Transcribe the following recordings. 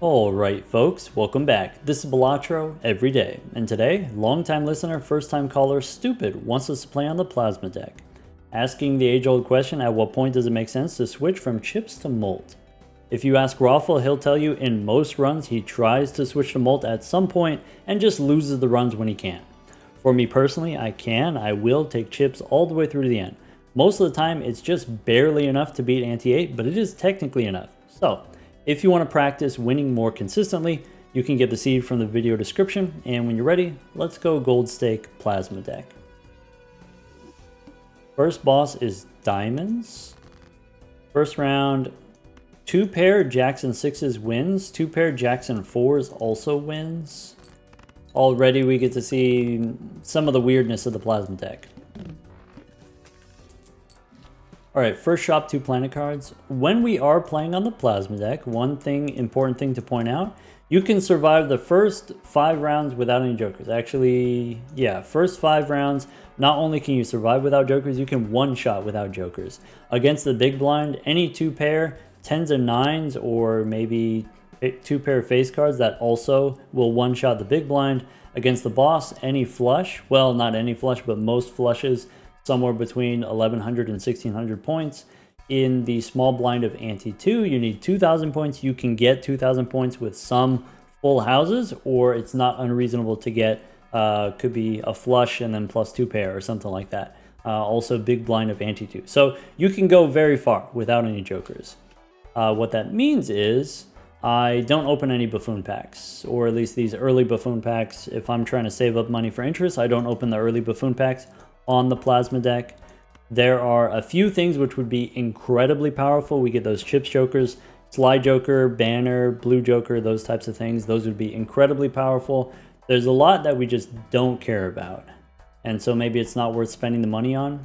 Alright folks, welcome back. This is Balatro every day, and today, long-time listener, first-time caller Stupid wants us to play on the plasma deck. Asking the age-old question, at what point does it make sense to switch from chips to molt? If you ask Raffle, he'll tell you in most runs he tries to switch to molt at some point and just loses the runs when he can. For me personally, I will take chips all the way through to the end. Most of the time it's just barely enough to beat Anti-8, but it is technically enough. So, if you want to practice winning more consistently, you can get the seed from the video description, and when you're ready, let's go gold stake plasma deck. First boss is diamonds. First round, 2 pair jacks and 6s wins, 2 pair jacks and 4s also wins. Already we get to see some of the weirdness of the plasma deck. Alright, first shop 2 planet cards. When we are playing on the plasma deck, important thing to point out, you can survive the first 5 rounds without any jokers. Actually, yeah, first 5 rounds, not only can you survive without jokers, you can one-shot without jokers. Against the big blind, any 2 pair, 10s and 9s, or maybe 2 pair face cards that also will one-shot the big blind. Against the boss, any flush, well, not any flush, but most flushes, somewhere between 1100 and 1600 points. In the small blind of Ante 2, you need 2000 points. You can get 2000 points with some full houses, or it's not unreasonable to get, could be a flush and then plus 2 pair or something like that. Also big blind of Ante 2. So you can go very far without any jokers. What that means is I don't open any buffoon packs, or at least these early buffoon packs. If I'm trying to save up money for interest, I don't open the early buffoon packs on the plasma deck. There are a few things which would be incredibly powerful. We get those chips jokers, slide joker, banner, blue joker, those types of things. Those would be incredibly powerful. There's a lot that we just don't care about, and so maybe it's not worth spending the money on.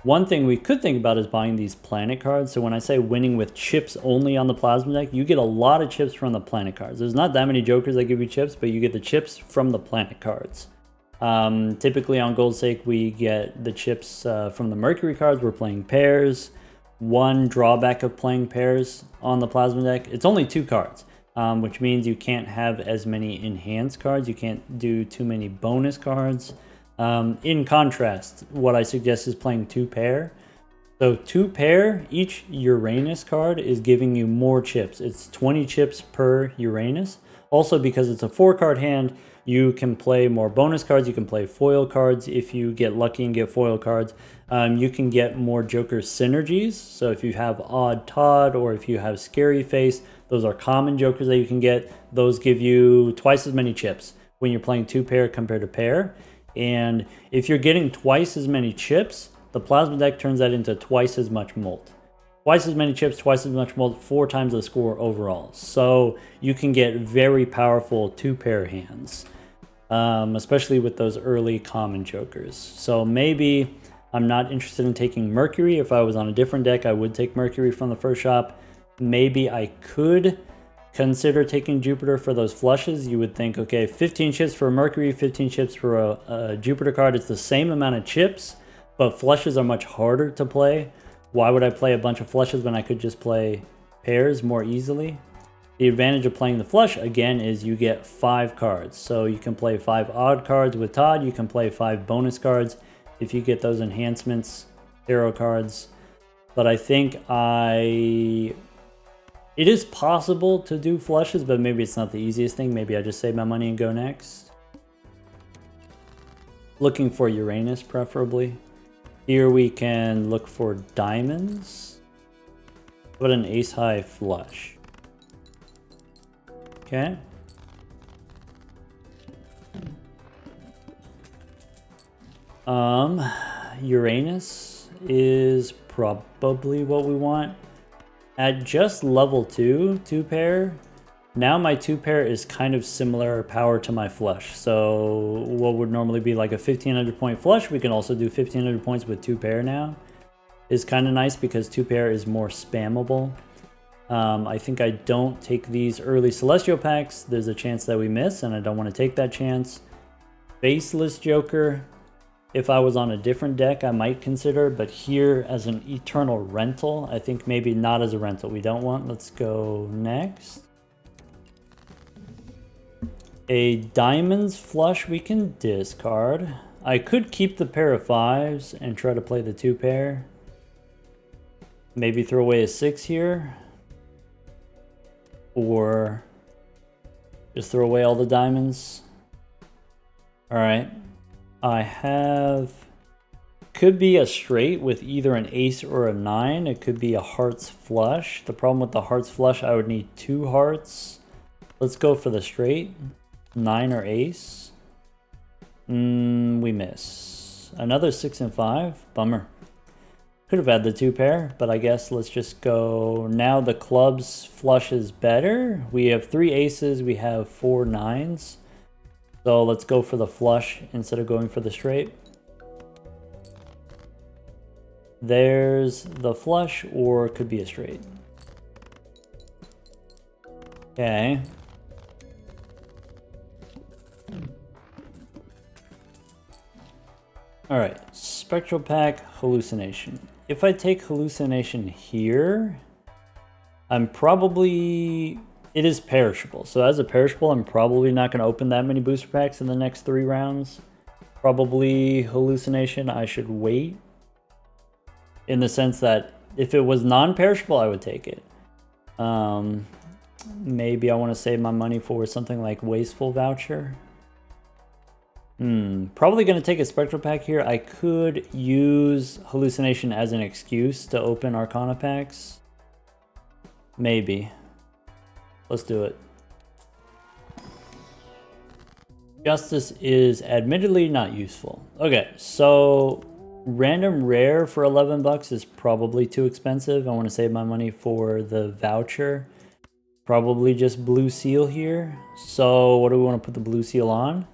One thing we could think about is buying these planet cards. So when I say winning with chips only on the plasma deck, you get a lot of chips from the planet cards. There's not that many jokers that give you chips, but you get the chips from the planet cards. Typically on gold stake we get the chips from the Mercury cards. We're playing pairs. One drawback of playing pairs on the plasma deck, it's only 2 cards, which means you can't have as many enhanced cards. You can't do too many bonus cards. In contrast, what I suggest is playing 2 pair. So 2 pair, each Uranus card is giving you more chips. It's 20 chips per Uranus. Also, because it's a 4-card hand, you can play more bonus cards. You can play foil cards if you get lucky and get foil cards. You can get more Joker synergies. So if you have Odd Todd or if you have Scary Face, those are common Jokers that you can get. Those give you twice as many chips when you're playing 2 pair compared to pair. And if you're getting twice as many chips, the plasma deck turns that into twice as much molt. Twice as many chips, twice as much molt, 4 times the score overall. So you can get very powerful 2 pair hands, especially with those early common jokers. So maybe I'm not interested in taking Mercury. If I was on a different deck, I would take Mercury from the first shop. Maybe I could consider taking Jupiter for those flushes. You would think, okay, 15 chips for Mercury, 15 chips for a Jupiter card. It's the same amount of chips, but flushes are much harder to play. Why would I play a bunch of flushes when I could just play pairs more easily? The advantage of playing the flush, again, is you get 5 cards. So you can play 5 odd cards with Todd. You can play 5 bonus cards if you get those enhancements, hero cards. But I think it is possible to do flushes, but maybe it's not the easiest thing. Maybe I just save my money and go next. Looking for Uranus, preferably. Here we can look for diamonds. Put an ace high flush. Okay. Uranus is probably what we want. At just level 2 pair, now my 2 pair is kind of similar power to my flush. So what would normally be like a 1500 point flush, we can also do 1500 points with 2 pair now. Is kind of nice because 2 pair is more spammable. I think I don't take these early Celestial packs. There's a chance that we miss, and I don't want to take that chance. Faceless Joker, if I was on a different deck, I might consider, but here as an eternal rental, I think maybe not as a rental. We don't want. Let's go next. A diamonds flush we can discard. I could keep the pair of 5s and try to play the 2 pair. Maybe throw away a 6 here. Or just throw away all the diamonds. Alright. I have... Could be a straight with either an ace or a 9. It could be a hearts flush. The problem with the hearts flush, I would need 2 hearts. Let's go for the straight. 9 or ace. We miss. Another 6 and 5. Bummer. Could have had the 2 pair, but I guess let's just go. Now the clubs flush is better. We have 3 aces. We have 4 9s. So let's go for the flush instead of going for the straight. There's the flush, or it could be a straight. Okay. Alright, Spectral Pack, Hallucination. If I take Hallucination here, I'm probably... It is perishable. So as a perishable, I'm probably not going to open that many booster packs in the next 3 rounds. Probably Hallucination, I should wait. In the sense that if it was non-perishable, I would take it. Maybe I want to save my money for something like Wasteful Voucher. Probably going to take a Spectral Pack here. I could use Hallucination as an excuse to open Arcana packs. Maybe. Let's do it. Justice is admittedly not useful. Okay, so... Random rare for 11 bucks is probably too expensive. I want to save my money for the voucher. Probably just blue seal here. So what do we want to put the blue seal on?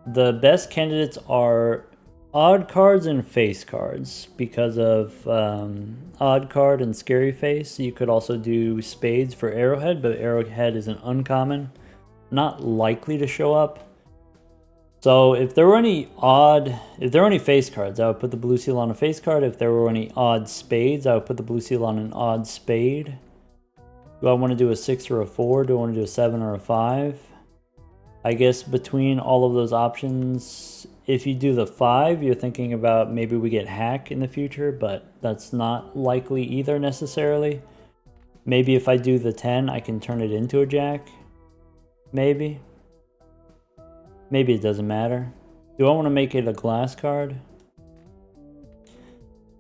The best candidates are odd cards and face cards because of odd card and scary face. You could also do spades for arrowhead, but arrowhead is an uncommon, not likely to show up. So if there were any face cards, I would put the blue seal on a face card. If there were any odd spades, I would put the blue seal on an odd spade. Do I want to do a 6 or a 4? Do I want to do a 7 or a 5? I guess between all of those options, if you do the 5, you're thinking about maybe we get hack in the future, but that's not likely either necessarily. Maybe if I do the 10, I can turn it into a jack. Maybe. Maybe it doesn't matter. Do I want to make it a glass card?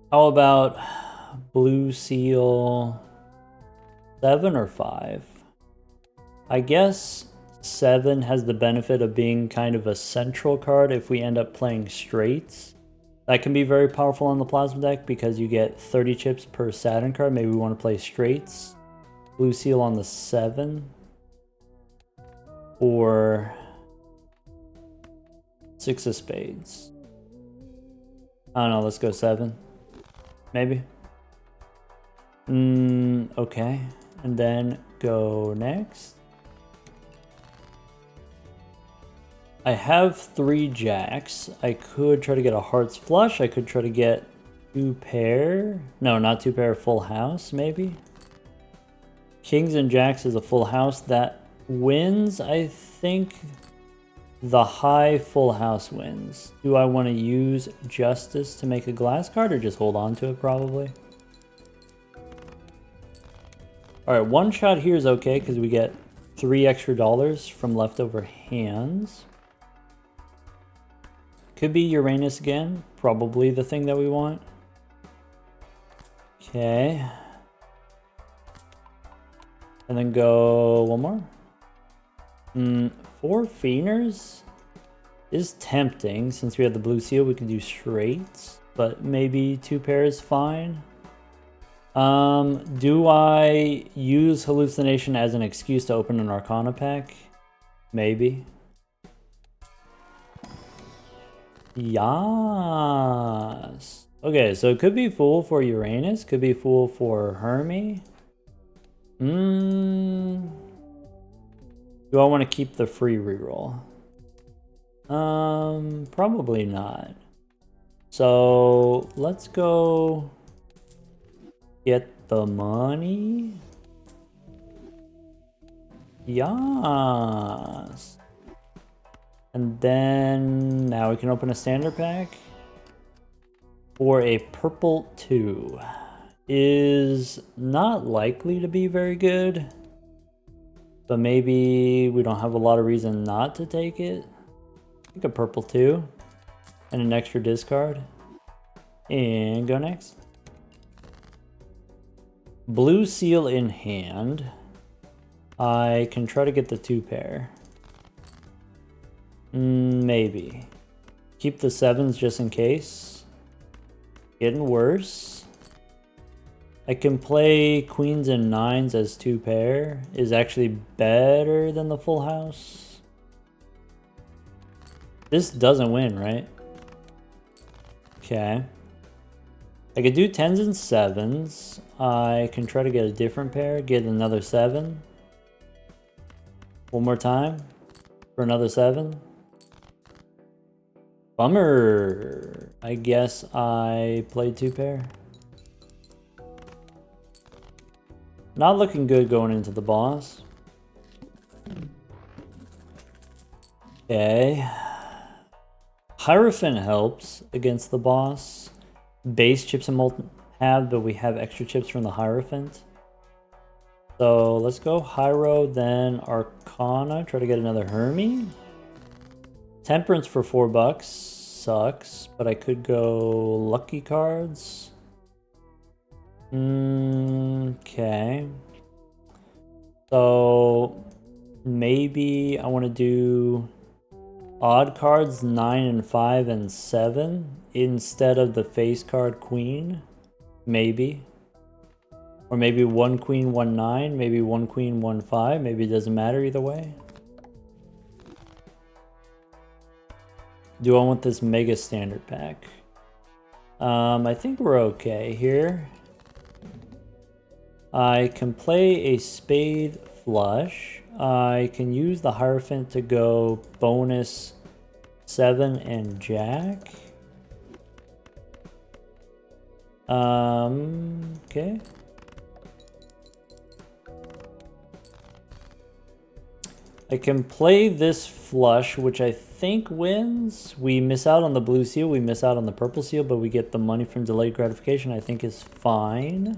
How about blue seal 7 or 5? I guess 7 has the benefit of being kind of a central card if we end up playing straights. That can be very powerful on the Plasma deck because you get 30 chips per Saturn card. Maybe we want to play straights. Blue seal on the 7. Or... 6 of spades. I don't know, let's go 7. Maybe. Okay. And then go next. I have 3 jacks. I could try to get a hearts flush. I could try to get 2 pair. No, not 2 pair, full house, maybe. Kings and jacks is a full house. That wins, I think. The high full house wins. Do I want to use Justice to make a glass card or just hold on to it probably? Alright, one shot here is okay because we get $3 extra from leftover hands. Could be Uranus again. Probably the thing that we want. Okay. And then go one more. 4 Fienders is tempting. Since we have the blue seal, we can do straights, but maybe 2 pair is fine. Do I use Hallucination as an excuse to open an Arcana pack? Maybe. Yes. Okay, so it could be Fool for Uranus, could be Fool for Hermie. Do I want to keep the free reroll? Probably not. So let's go get the money. Yes. And then now we can open a standard pack for a purple 2. Is not likely to be very good, but maybe we don't have a lot of reason not to take it. I think a purple 2 and an extra discard. And go next. Blue seal in hand. I can try to get the 2 pair. Maybe. Keep the 7s just in case. Getting worse. I can play queens and 9s as 2 pair. Is actually better than the full house. This doesn't win, right? Okay. I could do 10s and 7s. I can try to get a different pair. Get another 7. One more time. For another 7. Bummer. I guess I played 2 pair. Not looking good going into the boss. Okay. Hierophant helps against the boss. Base chips and molten have, but we have extra chips from the Hierophant. So let's go Hyro, then Arcana. Try to get another Hermie. Temperance for $4 sucks, but I could go lucky cards. Okay. So maybe I want to do odd cards 9 and 5 and 7 instead of the face card queen. Maybe. Or maybe 1 queen, 1 9, maybe 1 queen, 1 5. Maybe it doesn't matter either way. Do I want this mega standard pack? I think we're okay here. I can play a spade flush. I can use the Hierophant to go bonus 7 and jack. Okay. I can play this flush, which I think wins. We miss out on the blue seal, we miss out on the purple seal, but we get the money from delayed gratification. I think is fine.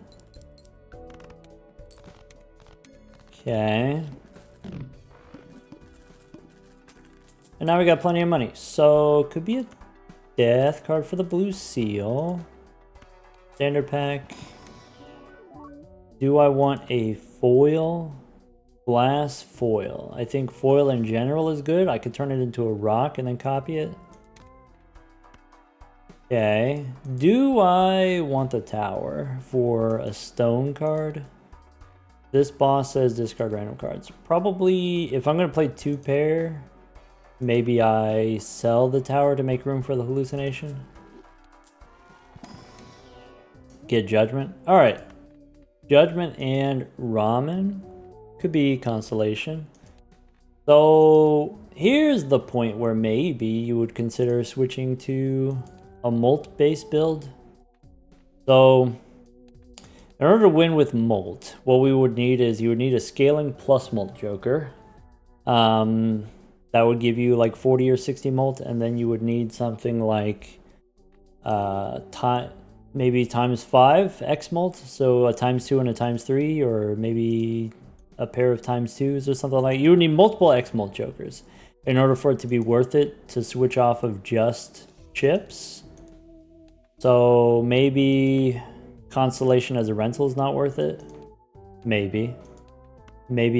Okay. And now we got plenty of money. So could be a death card for the blue seal. Standard pack. Do I want a foil? Glass foil. I think foil in general is good. I could turn it into a rock and then copy it. Okay. Do I want the tower for a stone card? This boss says discard random cards. Probably, if I'm going to play 2 pair, maybe I sell the tower to make room for the hallucination. Get judgment. Alright. Judgment and ramen. Could be constellation. So here's the point where maybe you would consider switching to a molt based build. So in order to win with molt, what we would need is you would need a scaling plus molt joker. That would give you like 40 or 60 molt, and then you would need something like maybe times 5 x molt, so a times 2 and a times 3, or maybe a pair of times 2s or something like that. You would need multiple x molt jokers in order for it to be worth it to switch off of just chips. So maybe constellation as a rental is not worth it. Maybe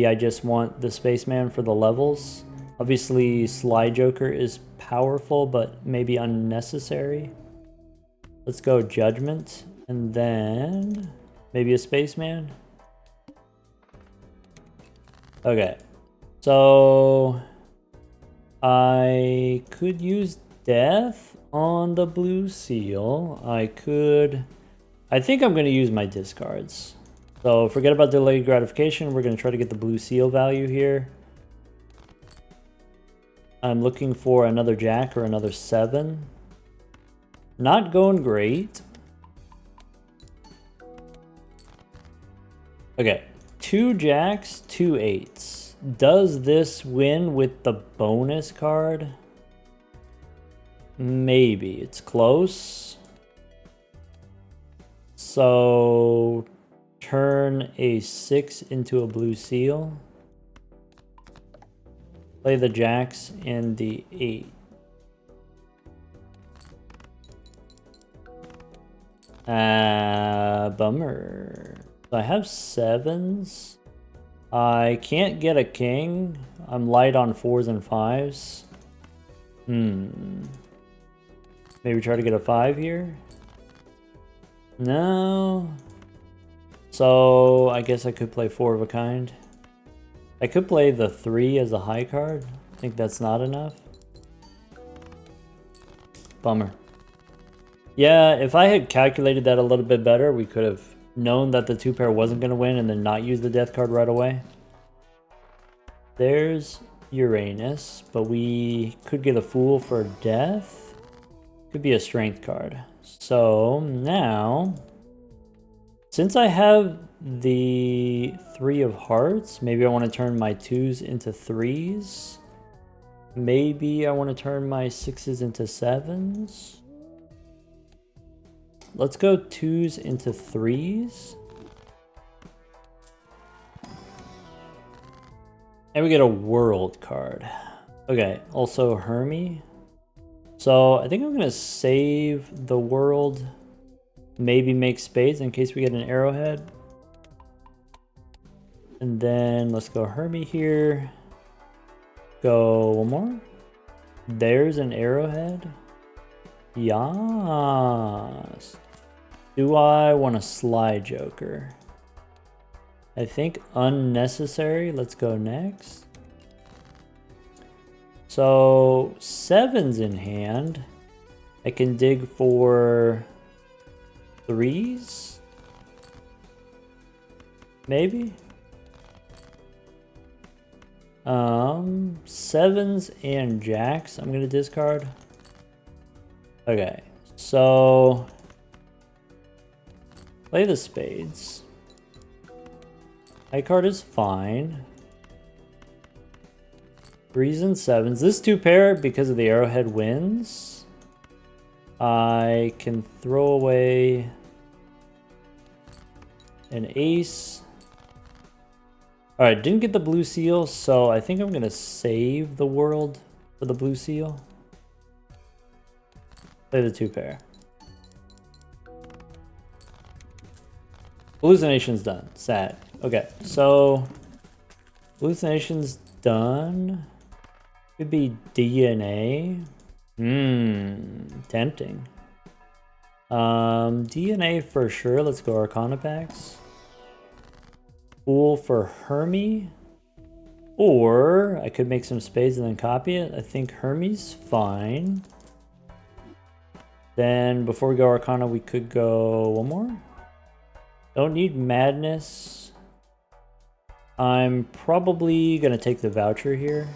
I just want the spaceman for the levels. Obviously slide joker is powerful, but maybe unnecessary. Let's go judgment and then maybe a spaceman. Okay, so I could use death on the blue seal. I think I'm going to use my discards. So forget about delayed gratification. We're going to try to get the blue seal value here. I'm looking for another jack or another 7. Not going great. Okay. 2 jacks, 2 8s. Does this win with the bonus card? Maybe. It's close. So turn a 6 into a blue seal. Play the jacks and the 8. Bummer. So I have 7s. I can't get a king. I'm light on 4s and 5s. Maybe try to get a 5 here? No. So I guess I could play 4 of a kind. I could play the 3 as a high card. I think that's not enough. Bummer. Yeah, if I had calculated that a little bit better, we could have known that the 2 pair wasn't going to win and then not use the death card right away. There's Uranus, but we could get a Fool for death. Could be a strength card. So now, since I have the 3 of hearts, maybe I want to turn my 2s into 3s. Maybe I want to turn my 6s into 7s. Let's go 2s into 3s. And we get a world card. Okay, also Hermie. So I think I'm going to save the world. Maybe make spades in case we get an arrowhead. And then let's go Hermie here. Go one more. There's an arrowhead. Yes. Do I want a Sly Joker? I think unnecessary. Let's go next. So 7's in hand. I can dig for 3s. Maybe. 7s and jacks. I'm gonna discard. Okay, so play the spades. High card is fine. 3s and 7s. This 2 pair, because of the arrowhead, wins. I can throw away an ace. Alright, didn't get the blue seal, so I think I'm going to save the world for the blue seal. Play the 2 pair. Hallucination's done. Sad. Okay, so hallucination's done. Could be DNA. Tempting. DNA for sure. Let's go Arcana packs. Fool for Hermie. Or I could make some spades and then copy it. I think Hermie's fine. Then before we go Arcana, we could go one more. Don't need Madness. I'm probably going to take the voucher here.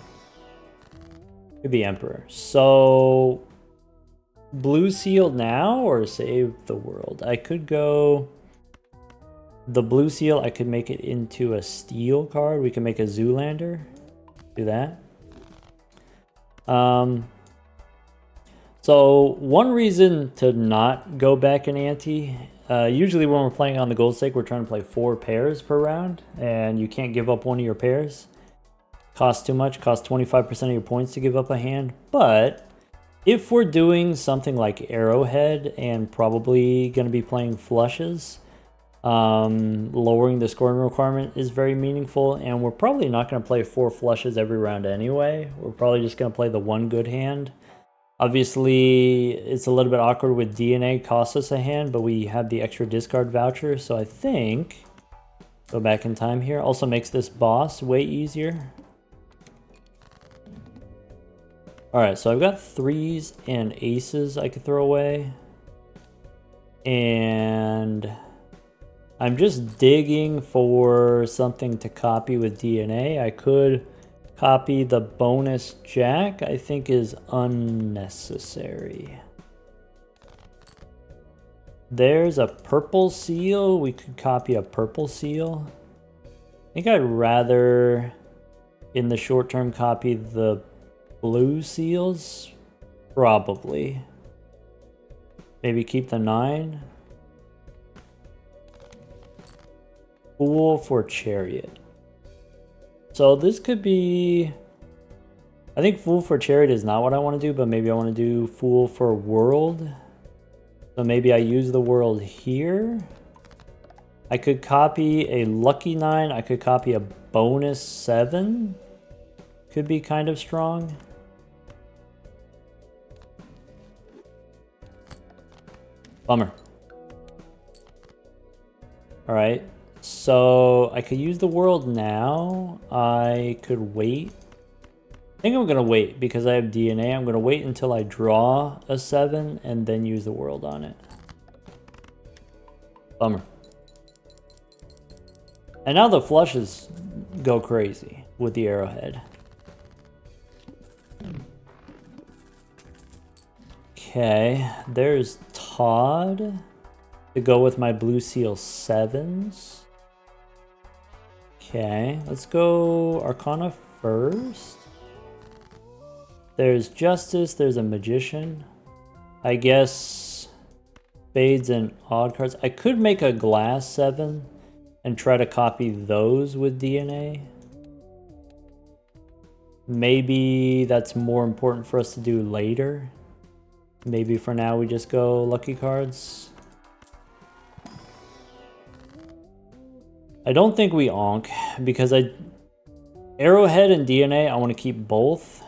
Could be Emperor. So, blue seal now or save the world? I could go the blue seal. I could make it into a steel card. We can make a Zoolander. Do that. So, one reason to not go back in ante. Usually when we're playing on the gold stake, we're trying to play 4 pairs per round, and you can't give up one of your pairs. Costs too much, costs 25% of your points to give up a hand. But if we're doing something like Arrowhead and probably going to be playing flushes, lowering the scoring requirement is very meaningful, and we're probably not going to play 4 flushes every round anyway. We're probably just going to play the one good hand. Obviously, it's a little bit awkward with DNA costs us a hand, but we have the extra discard voucher, so I think go back in time here. Also makes this boss way easier. Alright, so I've got 3s and aces I could throw away. And I'm just digging for something to copy with DNA. I could copy the bonus jack. I think is unnecessary. There's a purple seal. We could copy a purple seal. I think I'd rather, in the short term, copy the blue seals. Probably. Maybe keep the 9. Fool for Chariot. So this could be... I think Fool for Chariot is not what I want to do, but maybe I want to do Fool for World. So maybe I use the world here. I could copy a lucky 9. I could copy a bonus 7. Could be kind of strong. Bummer. Alright. So I could use the world now. I could wait. I think I'm going to wait because I have DNA. I'm going to wait until I draw a 7 and then use the world on it. Bummer. And now the flushes go crazy with the arrowhead. Okay, there's Todd to go with my blue seal 7s. Okay, let's go Arcana first. There's Justice, there's a Magician. I guess Spades and Odd cards. I could make a Glass 7 and try to copy those with DNA. Maybe that's more important for us to do later. Maybe for now we just go lucky cards. I don't think we onk because Arrowhead and DNA, I want to keep both.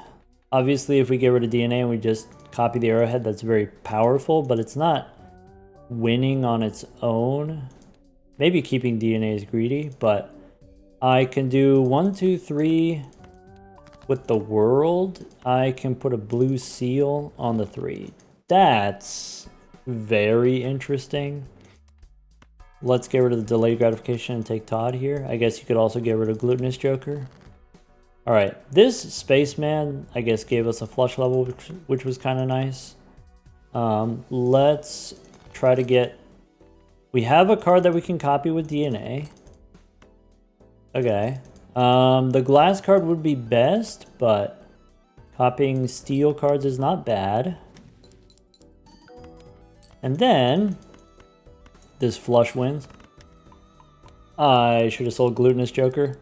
Obviously, if we get rid of DNA and we just copy the arrowhead, that's very powerful, but it's not winning on its own. Maybe keeping DNA is greedy, but I can do 1, 2, 3 with the world. I can put a blue seal on the 3. That's very interesting. Let's get rid of the delayed gratification and take Todd here. I guess you could also get rid of Glutinous Joker. Alright, this Spaceman, I guess, gave us a flush level, which was kind of nice. Let's try to get... We have a card that we can copy with DNA. Okay. The glass card would be best, but copying steel cards is not bad. And then, this flush wins. I should have sold Glutinous Joker.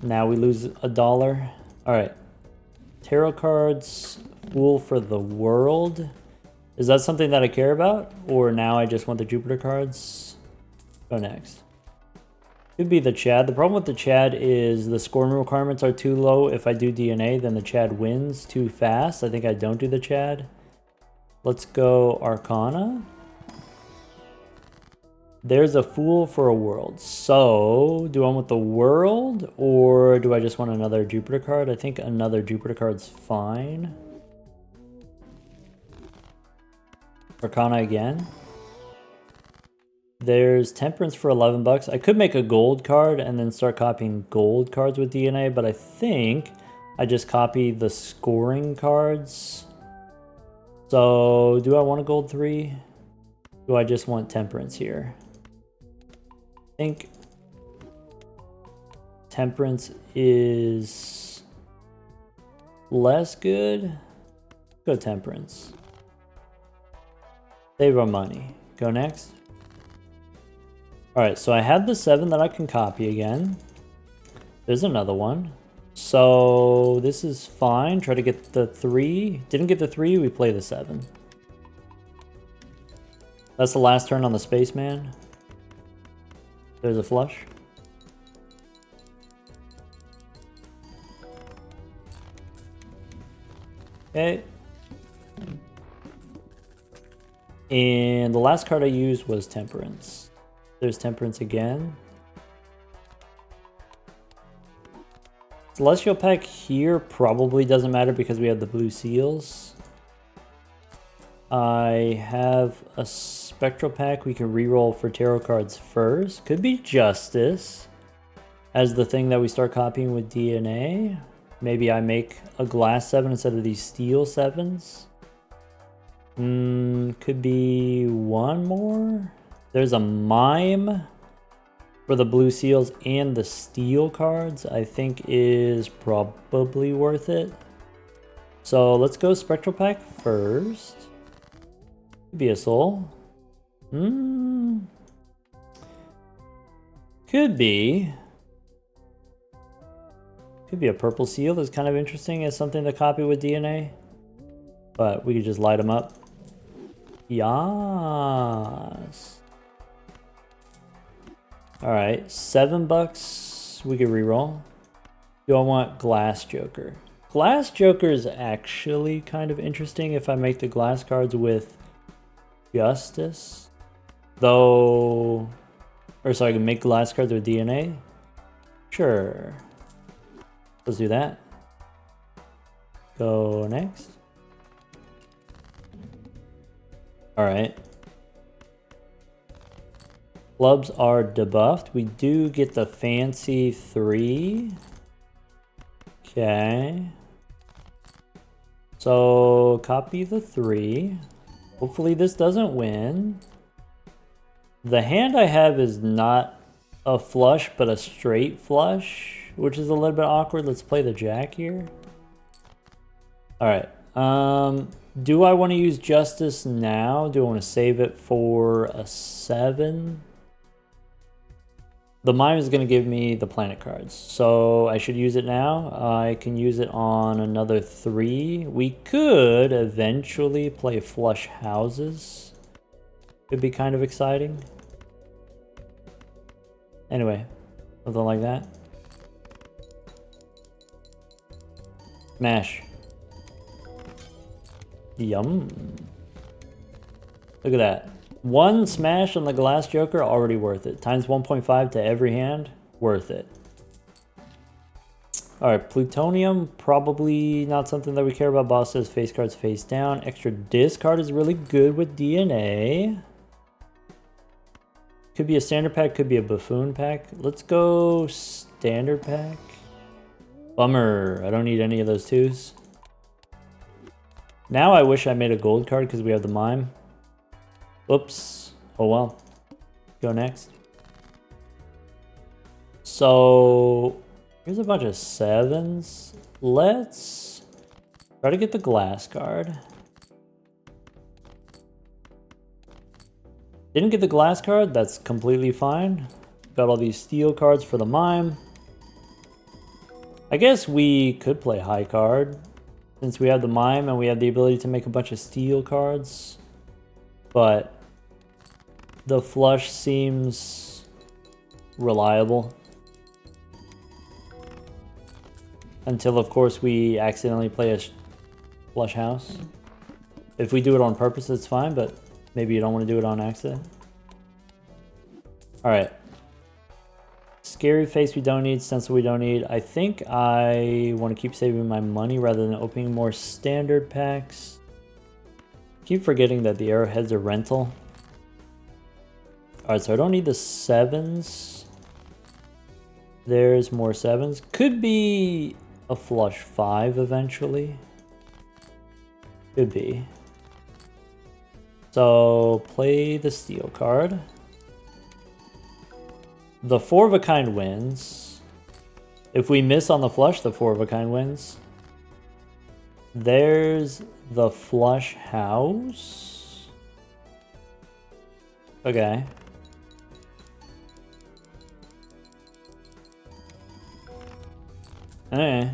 Now we lose $1. Alright. Tarot cards, Fool for the World. Is that something that I care about? Or now I just want the Jupiter cards? Go next. Could be the Chad. The problem with the Chad is the scoring requirements are too low. If I do DNA, then the Chad wins too fast. I think I don't do the Chad. Let's go Arcana. There's a Fool for a World. So, do I want the World, or do I just want another Jupiter card? I think another Jupiter card's fine. Arcana again. There's Temperance for 11 bucks. I could make a gold card and then start copying gold cards with DNA, but I think I just copy the scoring cards. So, do I want a gold 3? Do I just want Temperance here? I think Temperance is less good. Go Temperance. Save our money. Go next. Alright, so I had the 7 that I can copy again. There's another one. So this is fine. Try to get the 3. Didn't get the 3, we play the 7. That's the last turn on the Spaceman. There's a flush. Okay. And the last card I used was Temperance. There's Temperance again. Celestial Pack here probably doesn't matter because we have the blue seals. I have a Spectral Pack we can reroll for tarot cards first. Could be Justice as the thing that we start copying with DNA. Maybe I make a glass 7 instead of these steel 7s. Could be one more. There's a Mime for the blue seals and the steel cards. I think is probably worth it. So let's go Spectral Pack first. Could be a soul. Could be. Could be a purple seal. That's kind of interesting as something to copy with DNA. But we could just light them up. Yas. Alright, $7. We could reroll. Do I want Glass Joker? Glass Joker is actually kind of interesting if I make the glass cards with Justice. Though... Or so I can make glass cards with DNA? Sure. Let's do that. Go next. Alright. Clubs are debuffed. We do get the fancy 3. Okay. So copy the 3. Hopefully this doesn't win. The hand I have is not a flush, but a straight flush, which is a little bit awkward. Let's play the jack here. Alright. Do I want to use Justice now? Do I want to save it for a 7? The Mime is going to give me the planet cards, so I should use it now. I can use it on another 3. We could eventually play flush houses. Could be kind of exciting. Anyway, something like that. Smash. Yum. Look at that. 1 smash on the Glass Joker, already worth it. Times 1.5 to every hand, worth it. Alright, Plutonium, probably not something that we care about. Boss says face cards face down. Extra discard is really good with DNA. Could be a standard pack, could be a buffoon pack. Let's go standard pack. Bummer, I don't need any of those 2s. Now I wish I made a gold card because we have the Mime. Oops. Oh well. Go next. So here's a bunch of 7s. Let's try to get the glass card. Didn't get the glass card. That's completely fine. Got all these steel cards for the Mime. I guess we could play high card since we have the Mime and we have the ability to make a bunch of steel cards. But the flush seems reliable. Until, of course, we accidentally play a flush house. If we do it on purpose, it's fine, but maybe you don't want to do it on accident. Alright. Scary face we don't need, stencil we don't need. I think I want to keep saving my money rather than opening more standard packs. Keep forgetting that the arrowheads are rental. Alright, so I don't need the 7s. There's more 7s. Could be a flush 5 eventually. Could be. So play the steel card. The 4 of a kind wins. If we miss on the flush, the 4 of a kind wins. There's the flush house. Okay. Okay.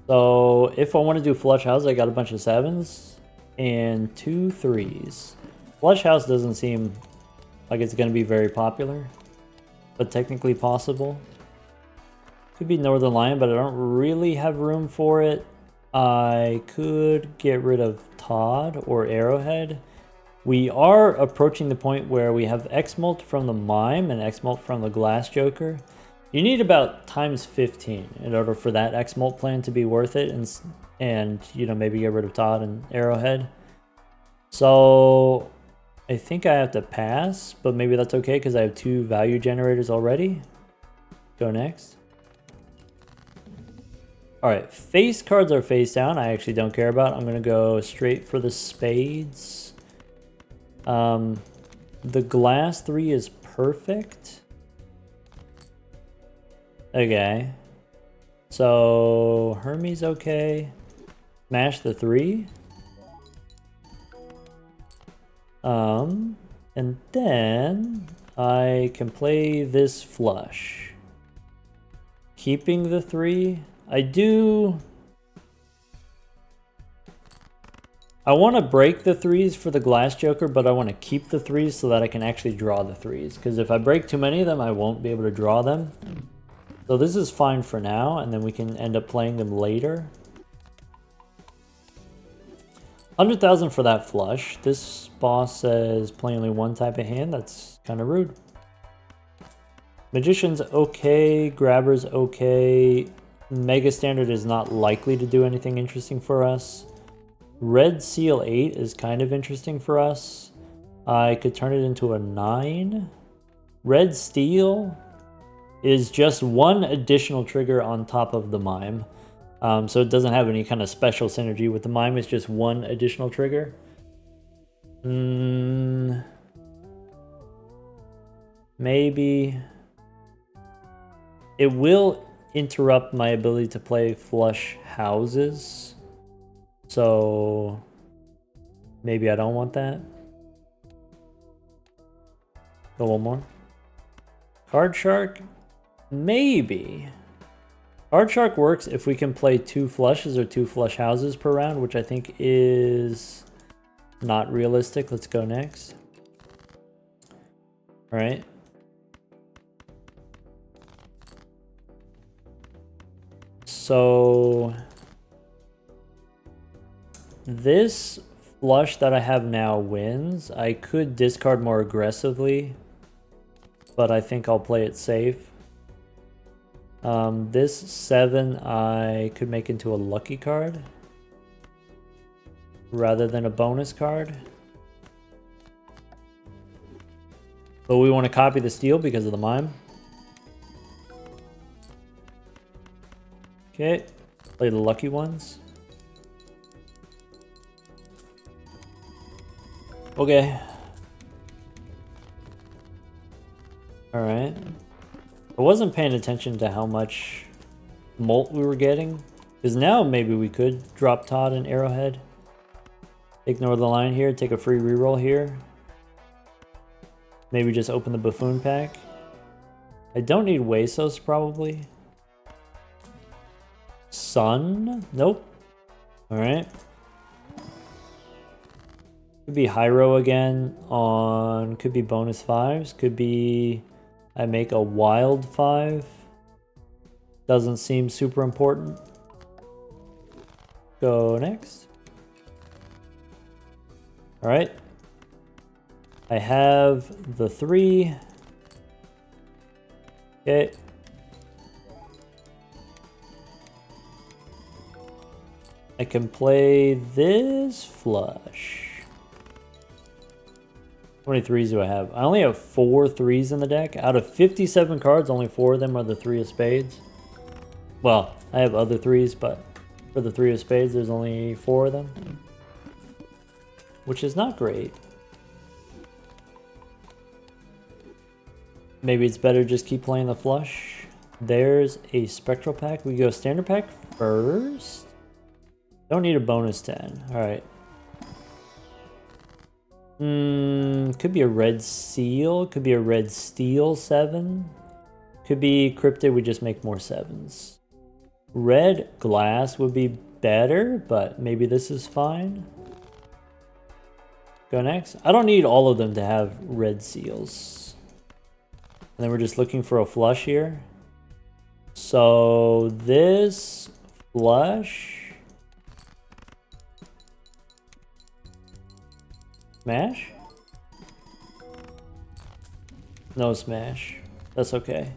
So if I want to do flush house, I got a bunch of 7s and 2 3s. Flush house doesn't seem like it's going to be very popular, but technically possible. Could be Northern Lion, but I don't really have room for it. I could get rid of Todd or Arrowhead. We are approaching the point where we have X-Molt from the Mime and X-Molt from the Glass Joker. You need about times 15 in order for that X-Molt plan to be worth it, and you know, maybe get rid of Todd and Arrowhead. So I think I have to pass, but maybe that's okay because I have 2 value generators already. Go next. Alright, face cards are face down. I actually don't care about. I'm going to go straight for the spades. The glass 3 is perfect. Okay. So Hermes okay. Smash the 3. And then I can play this flush. Keeping the 3. I want to break the 3s for the glass joker, but I want to keep the 3s so that I can actually draw the 3s. Because if I break too many of them, I won't be able to draw them. So this is fine for now, and then we can end up playing them later. 100,000 for that flush. This boss says play only one type of hand. That's kind of rude. Magician's okay. Grabber's okay. Mega Standard is not likely to do anything interesting for us. Red Seal 8 is kind of interesting for us. I could turn it into a 9. Red Steel is just one additional trigger on top of the Mime. So it doesn't have any kind of special synergy with the Mime. It's just one additional trigger. Maybe. It will interrupt my ability to play flush houses. So maybe I don't want that. Go one more. Card Shark? Maybe. Card Shark works if we can play 2 flushes or 2 flush houses per round, which I think is not realistic. Let's go next. All right. So this flush that I have now wins. I could discard more aggressively, but I think I'll play it safe. This 7 I could make into a lucky card rather than a bonus card. But we want to copy the steal because of the Mime. Okay, play the lucky ones. Okay. Alright. I wasn't paying attention to how much molt we were getting. Because now maybe we could drop Todd and Arrowhead. Ignore the line here, take a free reroll here. Maybe just open the Buffoon pack. I don't need Huesos probably. Sun? Nope. Alright. Could be Hyro again on, could be bonus 5s, could be I make a wild 5. Doesn't seem super important. Go next. Alright. I have the 3. Okay. I can play this flush. How many 3s do I have? I only have 4 3s in the deck. Out of 57 cards, only 4 of them are the 3 of spades. Well, I have other 3s, but for the 3 of spades, there's only 4 of them. Which is not great. Maybe it's better just keep playing the flush. There's a spectral pack. We go standard pack first. Don't need a bonus 10. Alright. Could be a red seal. Could be a red steel 7. Could be cryptid. We just make more 7s. Red glass would be better, but maybe this is fine. Go next. I don't need all of them to have red seals. And then we're just looking for a flush here. So this flush. Smash? No smash. That's okay.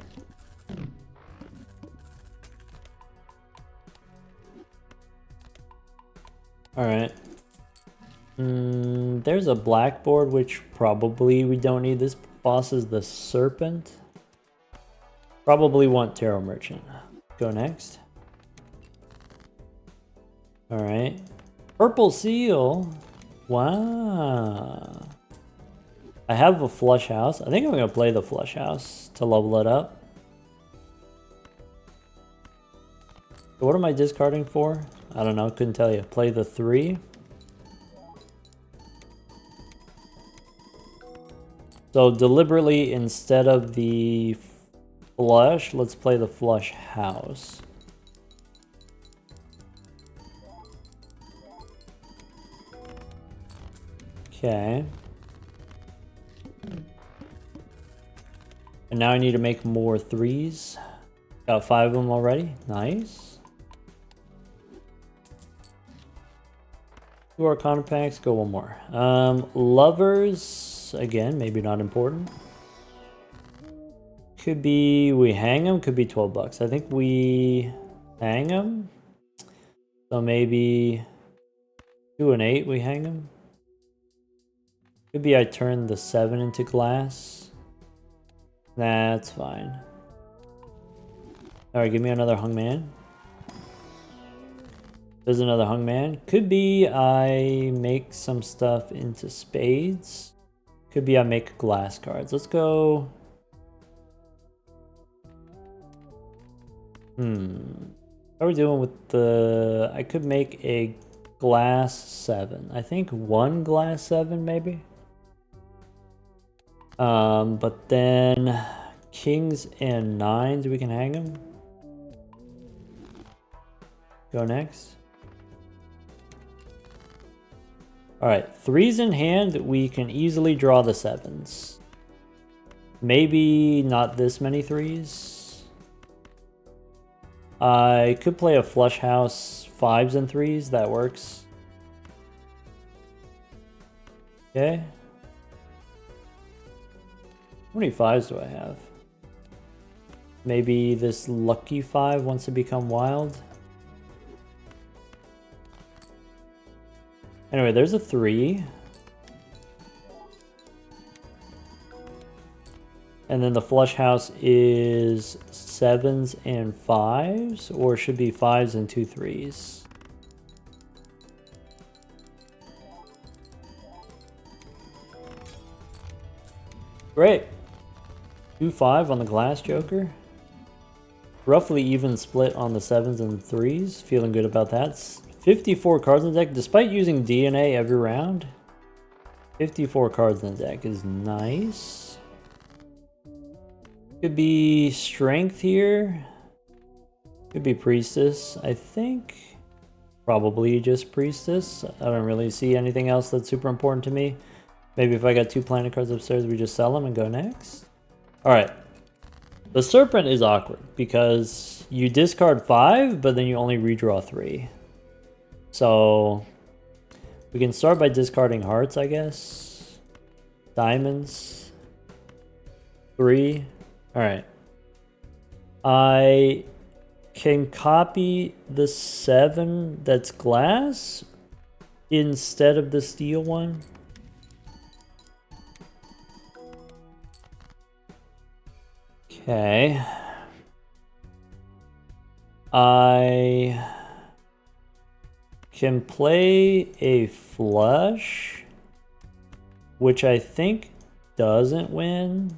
Alright. There's a blackboard, which probably we don't need. This boss is the Serpent. Probably want Tarot Merchant. Go next. Alright. Purple Seal. Wow. I have a flush house. I think I'm going to play the flush house to level it up. What am I discarding for? I don't know, couldn't tell you. Play the 3. So deliberately, instead of the flush, let's play the flush house. Okay. And now I need to make more 3s. Got 5 of them already. Nice. 2 Arcana packs, go one more. Lovers, again, maybe not important. Could be we hang them, could be 12 bucks. I think we hang them. So maybe 2 and 8 we hang them. Could be I turn the 7 into glass. That's fine. Alright, give me another hung man. There's another hung man. Could be I make some stuff into spades. Could be I make glass cards. Let's go. How are we doing with the... I could make a glass 7. I think 1 glass 7 maybe. But then kings and 9s, we can hang them. Go next. Alright, 3s in hand, we can easily draw the 7s. Maybe not this many 3s. I could play a flush house 5s and 3s, that works. Okay. How many 5s do I have? Maybe this lucky 5 wants to become wild. Anyway, there's a 3. And then the flush house is 7s and 5s, or should be 5s and 2 3s. Great. 2-5 on the glass joker. Roughly even split on the 7s and 3s. Feeling good about that. 54 cards in the deck, despite using DNA every round. 54 cards in the deck is nice. Could be strength here. Could be priestess, I think. Probably just priestess. I don't really see anything else that's super important to me. Maybe if I got 2 planet cards upstairs, we just sell them and go next. Alright. The serpent is awkward because you discard 5, but then you only redraw 3. So we can start by discarding hearts, I guess. Diamonds. 3. Alright. I can copy the 7 that's glass instead of the steel one. Okay. I can play a flush, which I think doesn't win.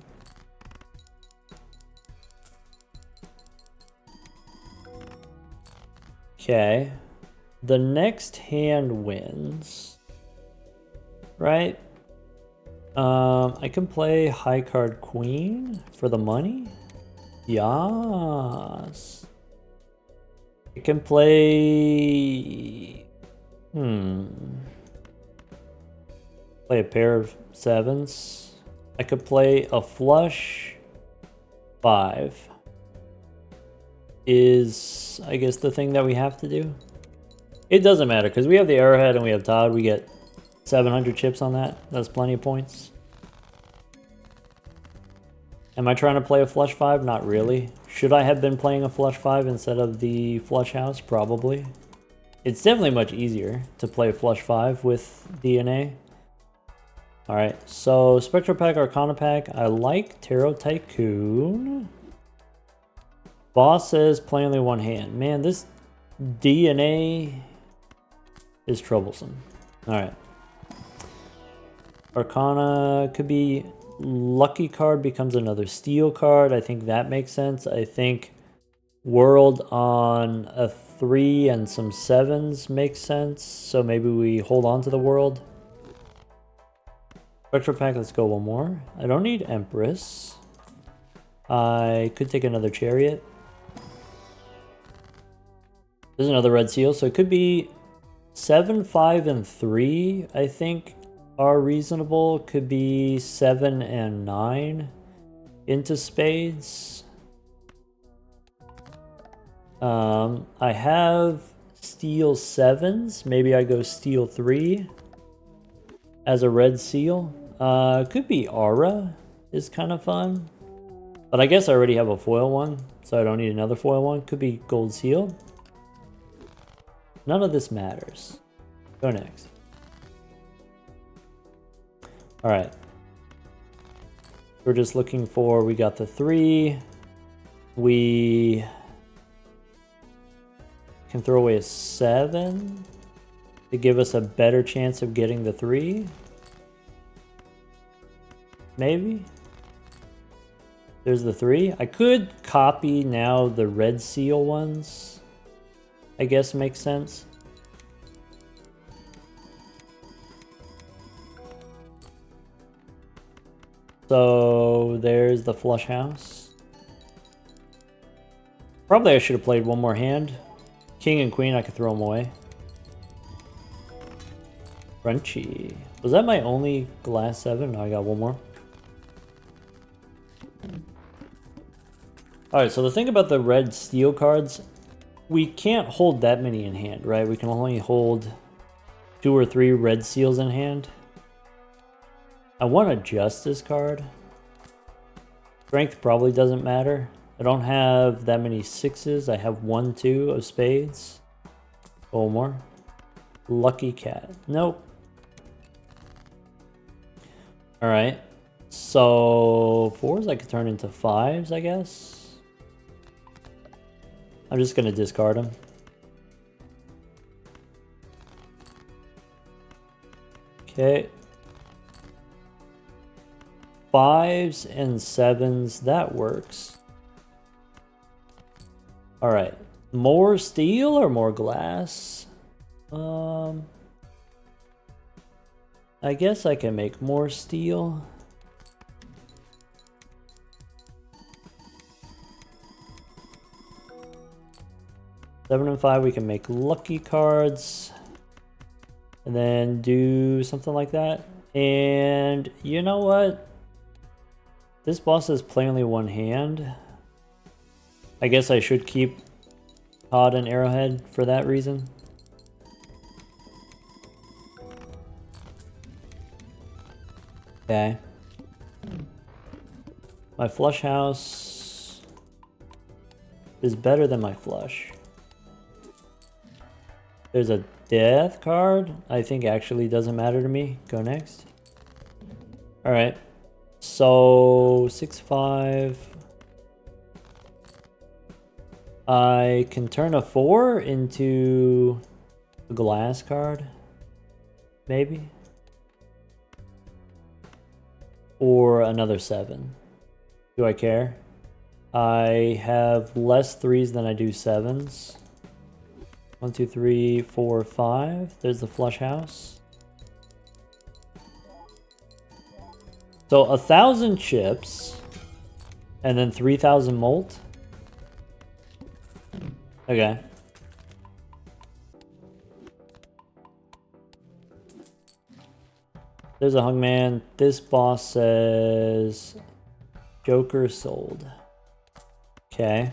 Okay. The next hand wins. Right? I can play high card queen for the money. Yes. I can play... Play a pair of 7s. I could play a flush 5. Is, I guess, the thing that we have to do. It doesn't matter, because we have the arrowhead and we have Todd. We get 700 chips on that. That's plenty of points. Am I trying to play a flush 5? Not really. Should I have been playing a flush 5 instead of the flush house? Probably. It's definitely much easier to play flush 5 with DNA. Alright, so Spectral Pack, Arcana Pack. I like Tarot Tycoon. Boss says play only one hand. Man, this DNA is troublesome. Alright. Arcana could be lucky card becomes another steel card. I think that makes sense. I think World on a 3 and some 7s makes sense. So maybe we hold on to the world. Retro pack, let's go one more. I don't need Empress. I could take another Chariot. There's another red seal, so it could be 7, 5, and 3, I think, are reasonable. Could be 7 and 9 into spades. I have steel 7s. Maybe I go steel 3 as a red seal. Could be aura is kind of fun. But I guess I already have a foil one, so I don't need another foil one. Could be gold seal. None of this matters. Go next. Alright. We're just looking for, we got the 3. We can throw away a 7 to give us a better chance of getting the 3. Maybe. There's the 3. I could copy now the red seal ones. I guess makes sense. So there's the flush house. Probably I should have played one more hand. King and queen, I could throw them away. Crunchy. Was that my only glass 7? No, I got one more. Alright, so the thing about the red steel cards, we can't hold that many in hand, right? We can only hold 2 or 3 red seals in hand. I want a justice card. Strength probably doesn't matter. I don't have that many 6s. I have 1, 2 of spades. One more. Lucky cat. Nope. Alright. So 4s I could turn into 5s, I guess. I'm just going to discard them. Okay. 5s and 7s, that works. Alright. More steel or more glass? I guess I can make more steel. Seven and 5, we can make lucky cards. And then do something like that. And you know what? This boss is plainly one hand. I guess I should keep Todd and Arrowhead for that reason. Okay. My flush house is better than my flush. There's a death card. I think actually doesn't matter to me. Go next. Alright. So 6, 5. I can turn a 4 into a glass card. Maybe. Or another 7. Do I care? I have less 3s than I do 7s. 1, 2, 3, 4, 5. There's the flush house. So 1,000 chips and then 3,000 molt. Okay. There's a hungman. This boss says Joker sold. Okay.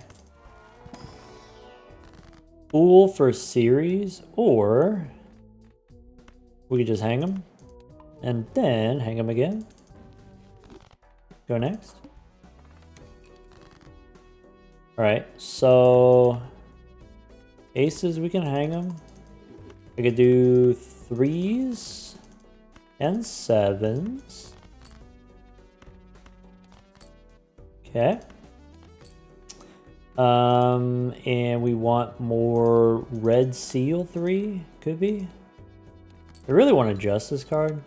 Fool for series, or we could just hang him and then hang him again. Go next. Alright, so aces, we can hang them. I could do 3s and 7s. Okay. And we want more red seal 3, could be. I really want a justice card.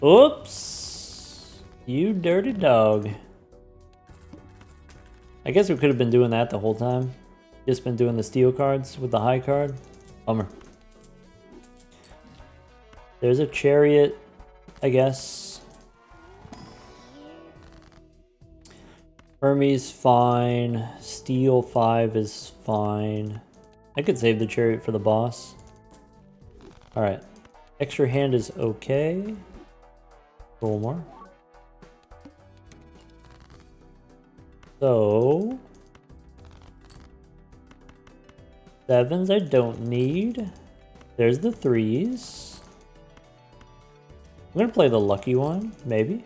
Oops. You dirty dog. I guess we could have been doing that the whole time. Just been doing the steel cards with the high card. Bummer. There's a chariot, I guess. Hermes fine. Steel 5 is fine. I could save the chariot for the boss. Alright. Extra hand is okay. Roll more. So... 7s I don't need. There's the 3s. I'm gonna play the lucky one, maybe.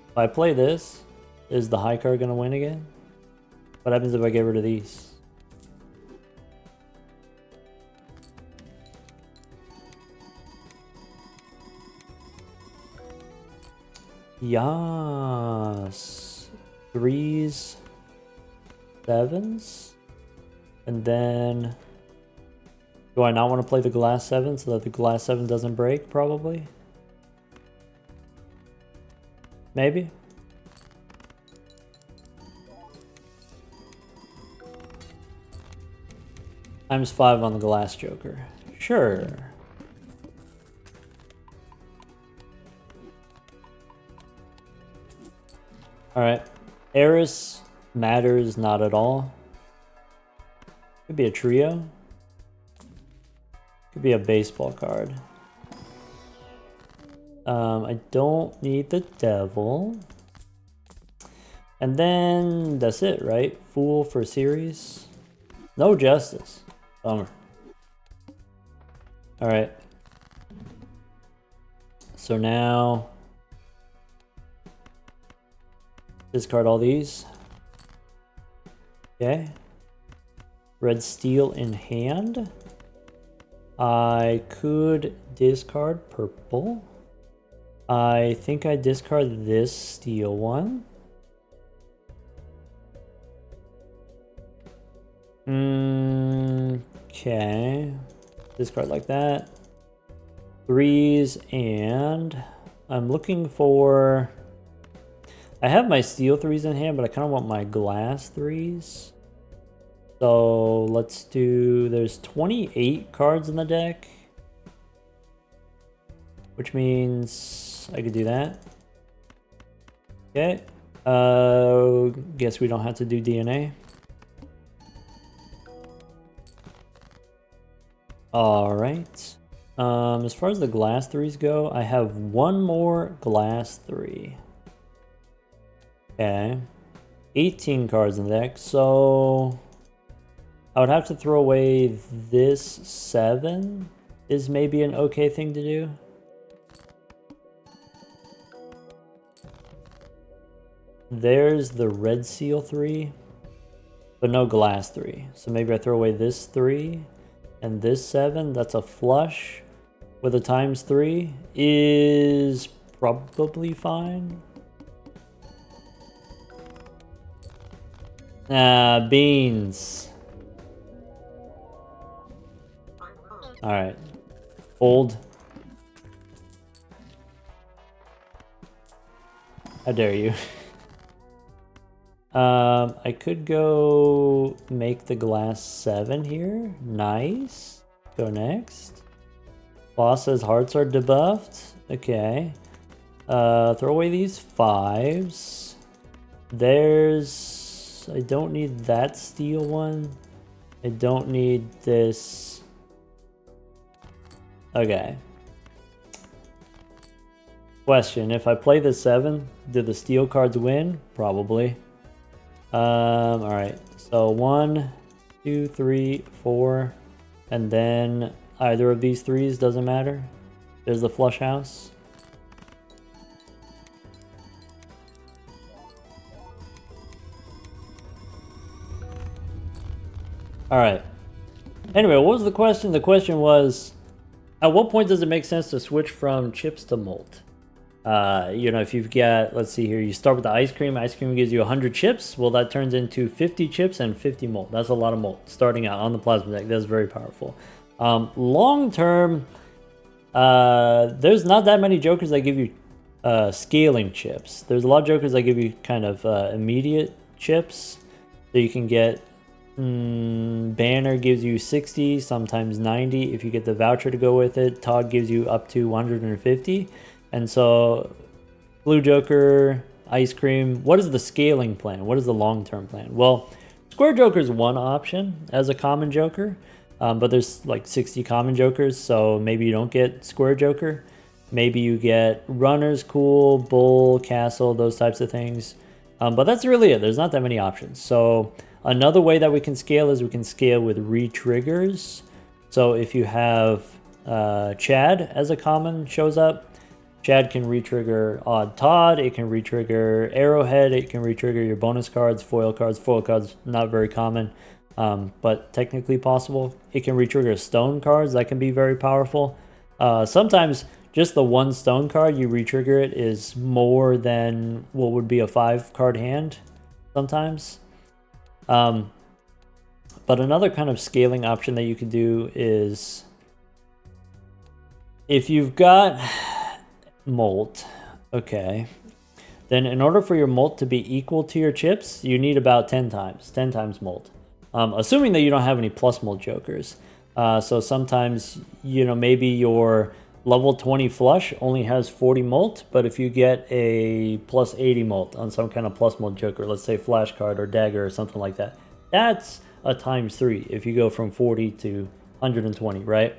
If I play this, is the high card gonna win again? What happens if I get rid of these? Yes. 3s, 7s, and then do I not want to play the glass 7 so that the glass 7 doesn't break? Probably. Maybe. ×5 on the glass joker. Sure. Alright. Eris matters not at all. Could be a trio. Could be a baseball card. I don't need the devil. And then that's it, right? Fool for series. No justice. Bummer. Alright. So now... discard all these. Okay. Red steel in hand. I could discard purple. I think I discard this steel one. Okay. Discard like that. 3s, and I'm looking for... I have my steel 3s in hand, but I kind of want my glass 3s. So let's do... there's 28 cards in the deck, which means I could do that. Okay. Guess we don't have to do DNA. Alright. As far as the glass 3s go, I have one more glass 3. Okay. 18 cards in the deck, so I would have to throw away this 7 is maybe an okay thing to do. There's the red seal 3, but no glass 3. So maybe I throw away this 3 and this 7. That's a flush with a ×3 is probably fine. Beans. Alright. Old. How dare you? I could go make the glass 7 here. Nice. Go next. Boss says hearts are debuffed. Okay. Throw away these 5s. There's... I don't need that steel one. I don't need this. Okay. Question, if I play the 7, do the steel cards win? Probably. Alright. So 1, 2, 3, 4, and then either of these 3s doesn't matter. There's the flush house. Alright. Anyway, what was the question? The question was, at what point does it make sense to switch from chips to malt? You know, if you've got, let's see here, you start with the ice cream gives you 100 chips. Well, that turns into 50 chips and 50 malt. That's a lot of malt starting out on the plasma deck. That's very powerful. Long term, there's not that many jokers that give you scaling chips. There's a lot of jokers that give you kind of immediate chips. So you can get Banner gives you 60, sometimes 90 if you get the voucher to go with it. Todd gives you up to 150. And so Blue Joker, Ice Cream, what is the scaling plan? What is the long-term plan? Well, Square Joker is one option as a common Joker, but there's like 60 common Jokers, so maybe you don't get Square Joker. Maybe you get Runner's cool, Bull, Castle, those types of things. But that's really it. There's not that many options. So another way that we can scale is we can scale with re-triggers. So if you have Chad as a common shows up, Chad can re-trigger Odd Todd, it can re-trigger Arrowhead, it can re-trigger your bonus cards, foil cards. Foil cards, not very common, but technically possible. It can re-trigger stone cards, that can be very powerful. Sometimes just the one stone card, you re-trigger it, is more than what would be a 5-card hand sometimes. But another kind of scaling option that you could do is if you've got Molt, okay, then in order for your Molt to be equal to your chips, you need about 10 times Molt. Assuming that you don't have any plus Molt Jokers. So sometimes, you know, maybe your level 20 flush only has 40 Molt, but if you get a plus 80 Molt on some kind of plus Molt Joker, let's say Flash Card or Dagger or something like that, that's a ×3 if you go from 40 to 120, right?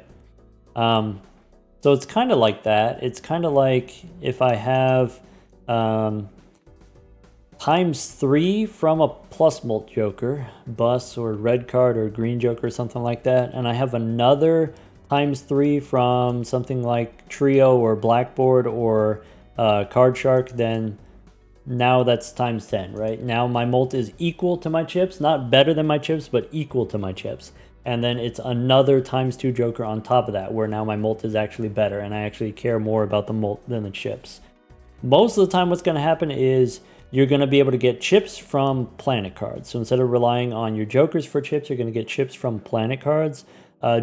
So it's kind of like that. It's kind of like if I have ×3 from a plus Molt Joker, Bus or Red Card or Green Joker or something like that, and I have another ×3 from something like Trio or Blackboard or Card Shark, then now that's ×10, right? Now my Molt is equal to my chips, not better than my chips, but equal to my chips. And then it's another ×2 Joker on top of that, where now my Molt is actually better, and I actually care more about the Molt than the chips. Most of the time what's going to happen is you're going to be able to get chips from planet cards. So instead of relying on your Jokers for chips, you're going to get chips from planet cards.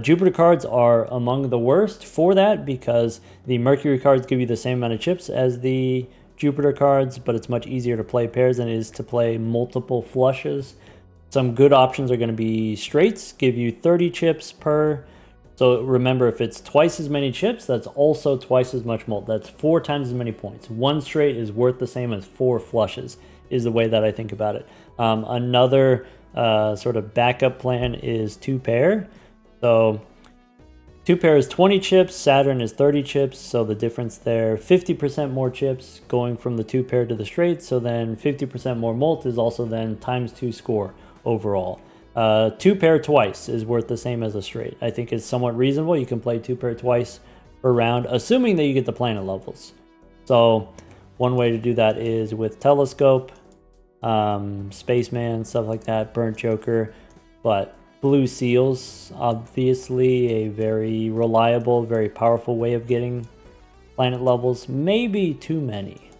Jupiter cards are among the worst for that because the Mercury cards give you the same amount of chips as the Jupiter cards, but it's much easier to play pairs than it is to play multiple flushes. Some good options are going to be straights, give you 30 chips per. So remember, if it's twice as many chips, that's also twice as much Molt. That's 4 times as many points. One straight is worth the same as 4 flushes, is the way that I think about it. Another sort of backup plan is 2 pair. So 2 pair is 20 chips, Saturn is 30 chips, so the difference there, 50% more chips going from the 2 pair to the straight, so then 50% more Molt is also then ×2 score overall. 2 pair twice is worth the same as a straight. I think it's somewhat reasonable. You can play 2 pair twice per round, assuming that you get the planet levels. So one way to do that is with Telescope, Spaceman, stuff like that, Burnt Joker, but Blue Seals, obviously a very reliable, very powerful way of getting planet levels. Maybe too many.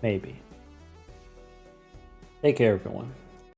Maybe. Take care, everyone.